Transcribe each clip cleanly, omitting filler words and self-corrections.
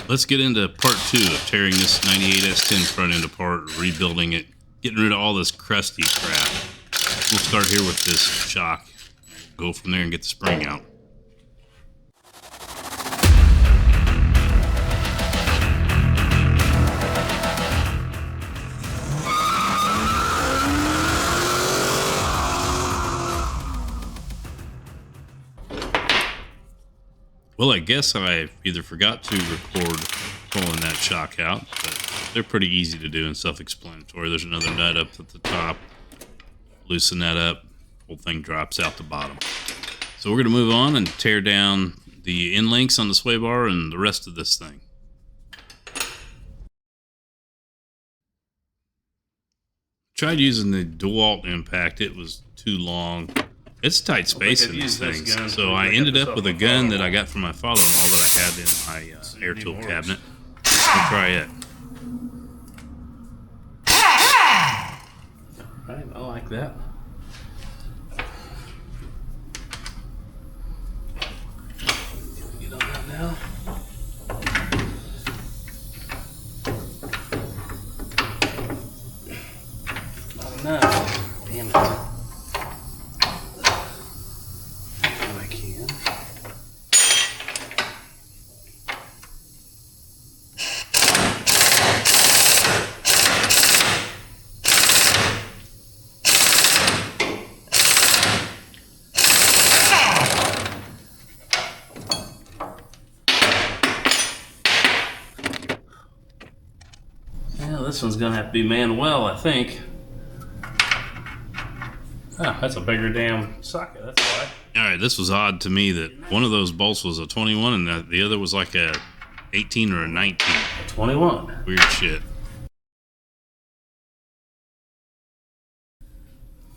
Let's get into part 2 of tearing this 98 S10 front end apart, rebuilding it, getting rid of all this crusty crap. We'll start here with this shock. Go from there and get the spring out. Well, I guess I either forgot to record pulling that shock out, but they're pretty easy to do and self-explanatory. There's another nut up at the top. Loosen that up, whole thing drops out the bottom. So we're going to move on and tear down the end links on the sway bar and the rest of this thing. Tried using the DeWalt impact. It was too long. It's tight space in these things. So I ended up with a gun that I got from my father-in-law that I had in my air tool cabinet. Let's try it. Right, I like that. Get on that now. Not enough. Damn it. I can. Yeah, this one's gonna have to be Manuel, I think. Oh, that's a bigger damn socket, that's why. Alright, this was odd to me that one of those bolts was a 21 and the other was like a 18 or a 19. 21. Weird shit.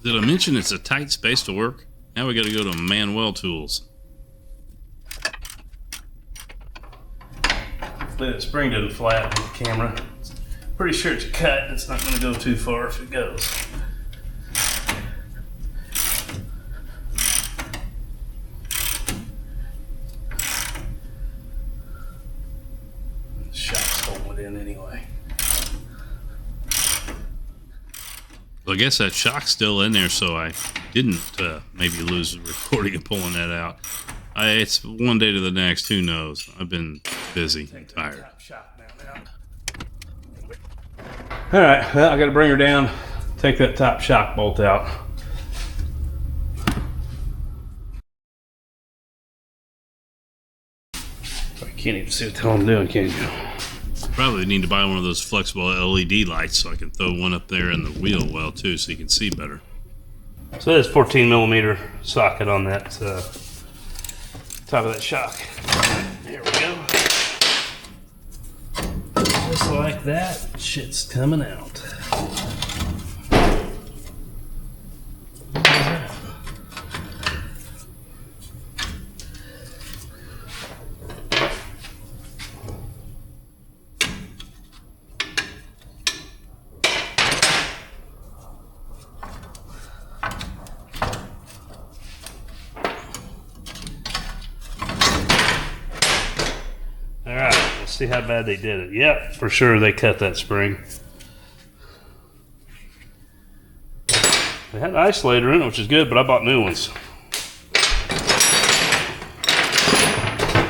Did I mention it's a tight space to work? Now we gotta go to Manuel tools. Hopefully the spring doesn't flatten the camera. Pretty sure it's cut. It's not going to go too far if it goes. The shock's holding it in anyway. Well, I guess that shock's still in there, so I didn't maybe lose the recording of pulling that out. It's one day to the next. Who knows? I've been busy and tired. All right, well, I got to bring her down, take that top shock bolt out. I can't even see what the hell I'm doing, can you? Probably need to buy one of those flexible LED lights so I can throw one up there in the wheel well too, so you can see better. So there's 14 millimeter socket on that top of that shock. There we go. Just like that, shit's coming out. See how bad they did it. Yep, for sure they cut that spring. They had an isolator in it, which is good, but I bought new ones.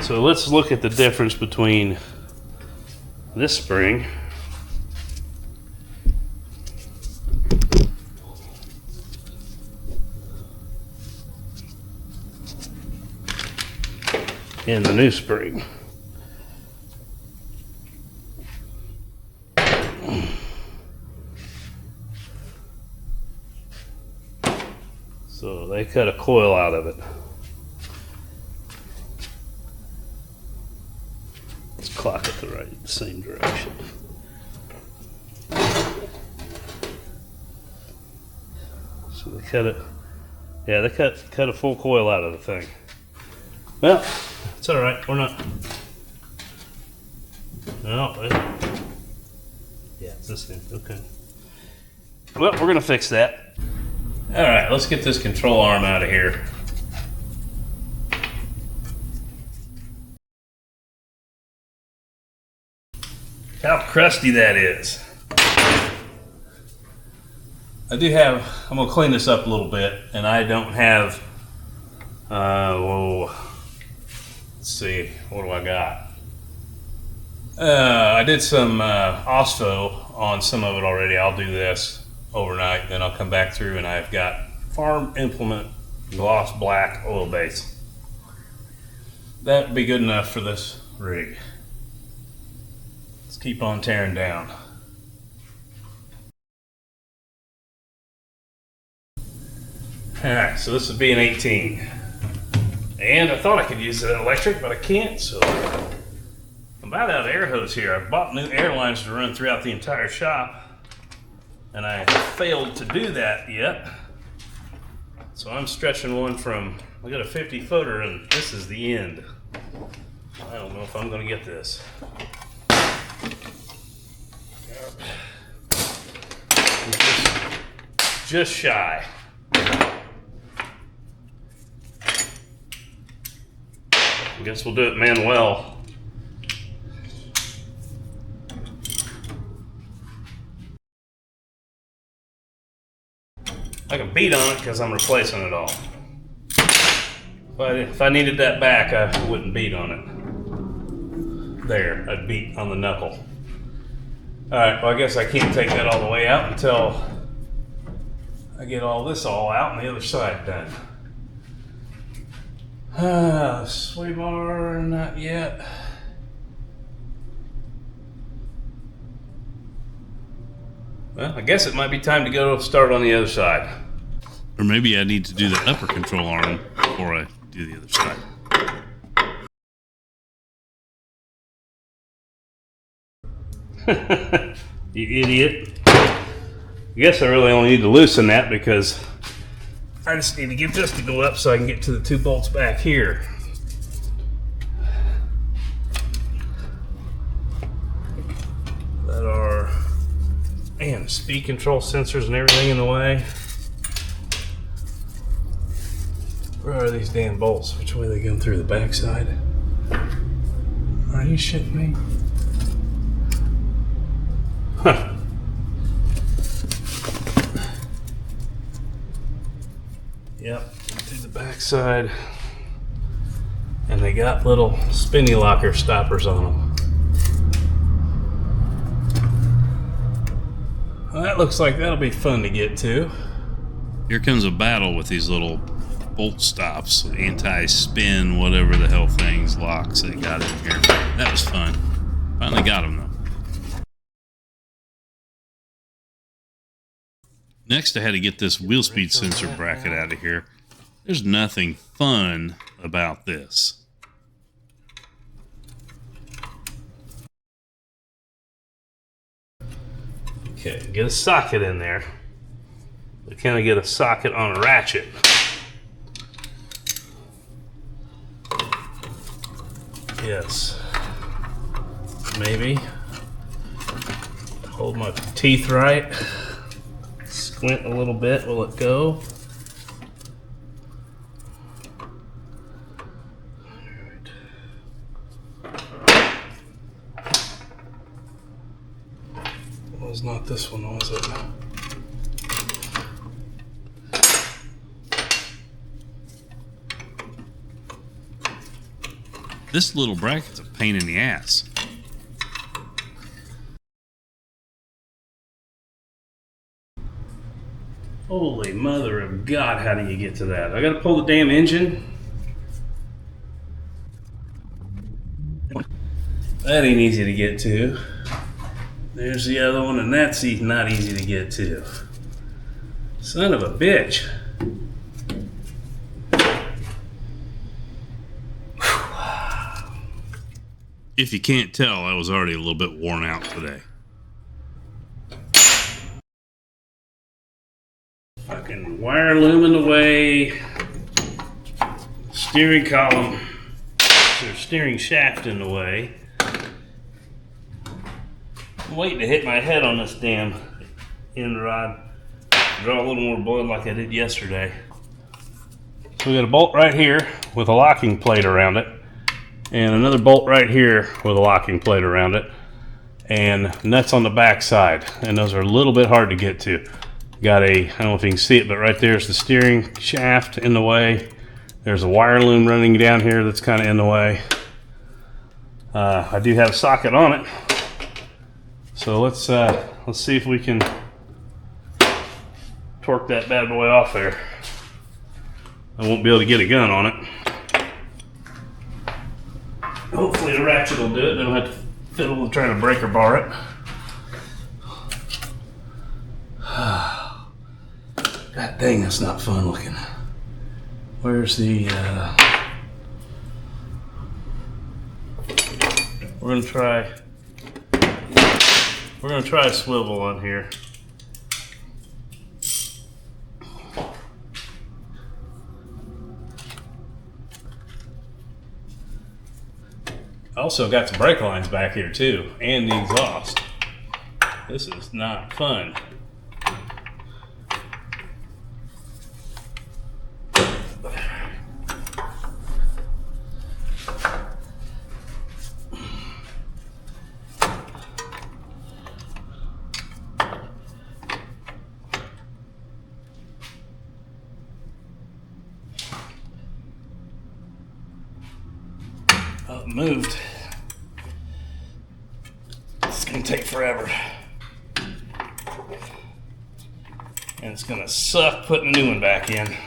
So let's look at the difference between this spring and the new spring. So they cut a coil out of it. Let's clock it the same direction. So they cut it. Yeah, they cut a full coil out of the thing. Well, it's all right. We're not. No, yeah, it's this thing. Okay. Well, we're gonna fix that. All right, let's get this control arm out of here. how crusty that is. I'm gonna clean this up a little bit, and I don't have, let's see, what do I got? I did some OSFO on some of it already. I'll do this overnight, then I'll come back through and I've got Farm Implement Gloss Black Oil Base. That would be good enough for this rig. Let's keep on tearing down. Alright, so this would be an 18. And I thought I could use an electric, but I can't, so I'm about out of air hose here. I've bought new air lines to run throughout the entire shop, and I failed to do that yet. So I'm stretching one from, I got a 50 footer, and this is the end. I don't know if I'm going to get this. Just shy. I guess we'll do it manual. I can beat on it because I'm replacing it all. But if I needed that back, I wouldn't beat on it. There, I'd beat on the knuckle. Alright, well I guess I can't take that all the way out until I get all this all out and the other side done. Sway bar, not yet. Well, I guess it might be time to go start on the other side. Or maybe I need to do the upper control arm before I do the other side. You idiot. I guess I really only need to loosen that because I just need to get this to go up so I can get to the 2 bolts back here. That are, man, speed control sensors and everything in the way. Where are these damn bolts? Which way are they going through? The back side? Are you shitting me? Huh. Yep, through the back side. And they got little spinny locker stoppers on them. Well, that looks like that'll be fun to get to. Here comes a battle with these little bolt stops, anti-spin, whatever the hell things, locks they got in here. That was fun. Finally got them though. Next, I had to get this wheel speed sensor bracket out of here. There's nothing fun about this. Okay, get a socket in there. But can I get a socket on a ratchet? Yes. Maybe. Hold my teeth right. Squint a little bit, will it go? It was not this one, was it? This little bracket's a pain in the ass. Holy mother of God, how do you get to that? I gotta pull the damn engine. That ain't easy to get to. There's the other one, and that's not easy to get to. Son of a bitch. If you can't tell, I was already a little bit worn out today. Fucking wire looming away. Steering column, or steering shaft in the way. I'm waiting to hit my head on this damn end rod. Draw a little more blood like I did yesterday. So we got a bolt right here with a locking plate around it, and another bolt right here with a locking plate around it, and nuts on the back side, and those are a little bit hard to get to. Got a, I don't know if you can see it, but right there's the steering shaft in the way. There's a wire loom running down here that's kind of in the way. I do have a socket on it, so let's see if we can torque that bad boy off there. I won't be able to get a gun on it. Hopefully the ratchet will do it. They don't have to fiddle with trying to break or bar it. God dang, that's not fun looking. Where's the, we're gonna try a swivel on here. Also got some brake lines back here too, and the exhaust. This is not fun. Oh, it moved. It's gonna take forever. And it's gonna suck putting a new one back in.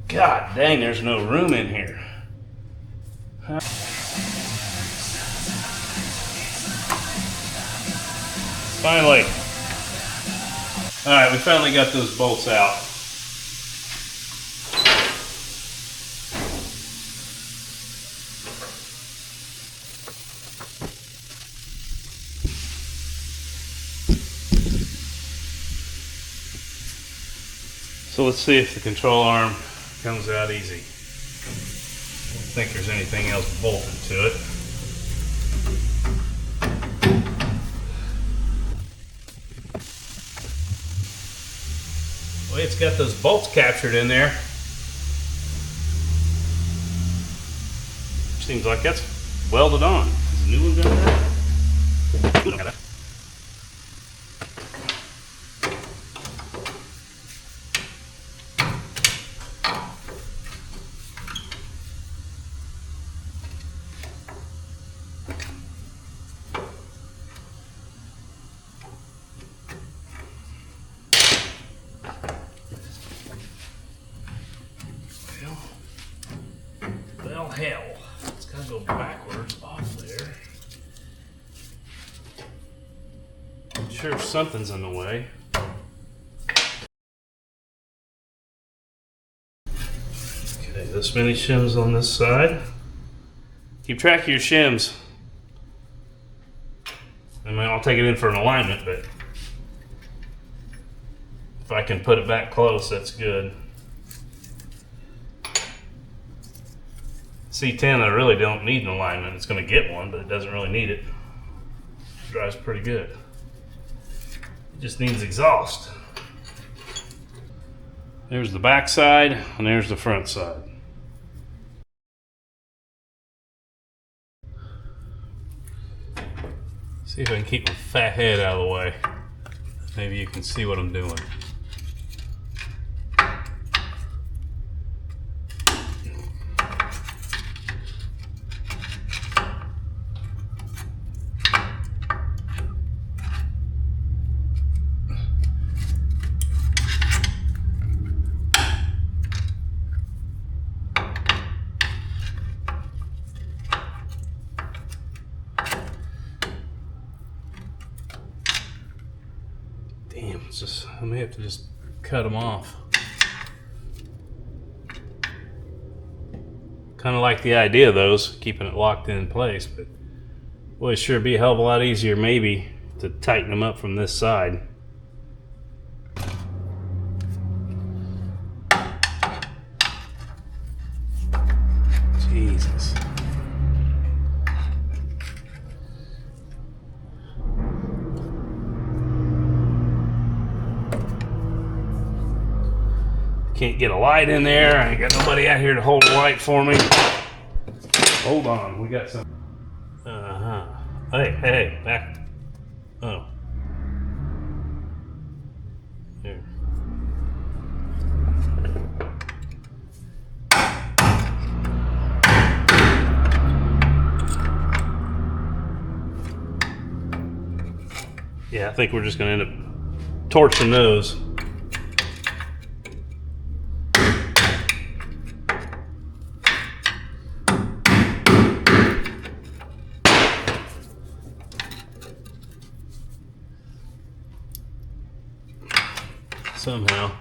God dang, there's no room in here. Finally. Alright, we finally got those bolts out. So let's see if the control arm comes out easy. I don't think there's anything else bolted to it. Well, it's got those bolts captured in there. Seems like that's welded on. Is the new one done that? Well, hell, it's gotta go backwards off there. I'm sure something's in the way. Okay, this many shims on this side. Keep track of your shims. I mean, I'll take it in for an alignment, but if I can put it back close, that's good. C10, I really don't need an alignment. It's going to get one, but it doesn't really need it. It drives pretty good. It just needs exhaust. There's the back side, and there's the front side. See if I can keep my fat head out of the way. Maybe you can see what I'm doing. Damn, it's just, I may have to just cut them off. Kind of like the idea of those, keeping it locked in place, but boy, it sure be a hell of a lot easier maybe to tighten them up from this side. Jesus. Can't get a light in there. I ain't got nobody out here to hold a light for me. Hold on, we got some. Hey, back. Oh. Here. Yeah, I think we're just going to end up torching those. Somehow.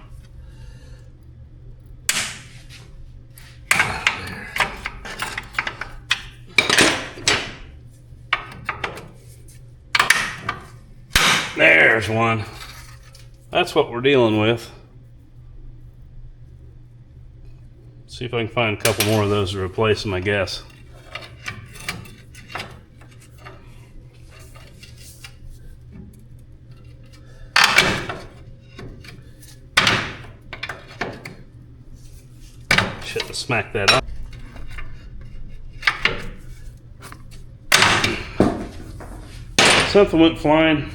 There's one. That's what we're dealing with. See if I can find a couple more of those to replace them, I guess. Shouldn't have smacked that up. Something went flying.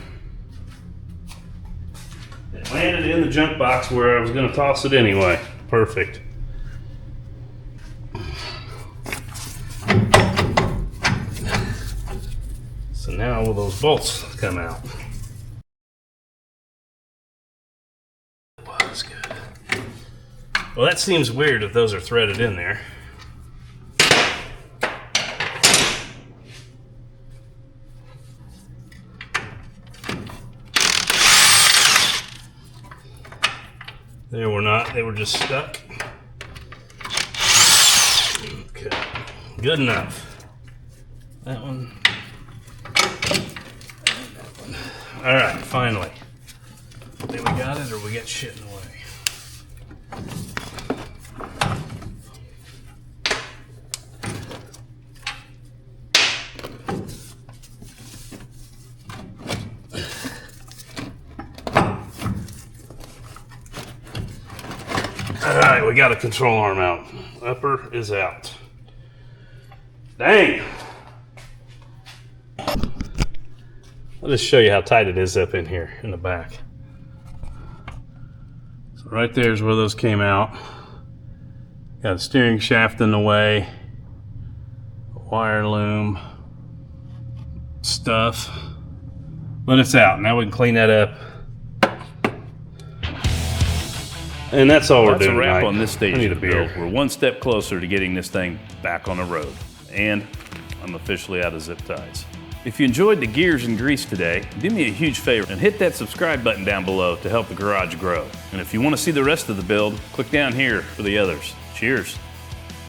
It landed in the junk box where I was going to toss it anyway. Perfect. So now will those bolts come out? That's good. Well, that seems weird if those are threaded in there. They were not, they were just stuck. Okay, good enough. That one. All right, finally. Think we got it, or we got shit in the way? Alright, we got a control arm out. Upper is out. Dang! I'll just show you how tight it is up in here in the back. So right there's where those came out. Got a steering shaft in the way, wire loom, stuff. But it's out. Now we can clean that up. And that's all we're doing. That's a wrap tonight. on this stage I need a of the beer. build. We're one step closer to getting this thing back on the road. And I'm officially out of zip ties. If you enjoyed the gears and grease today, do me a huge favor and hit that subscribe button down below to help the garage grow. And if you want to see the rest of the build, click down here for the others. Cheers.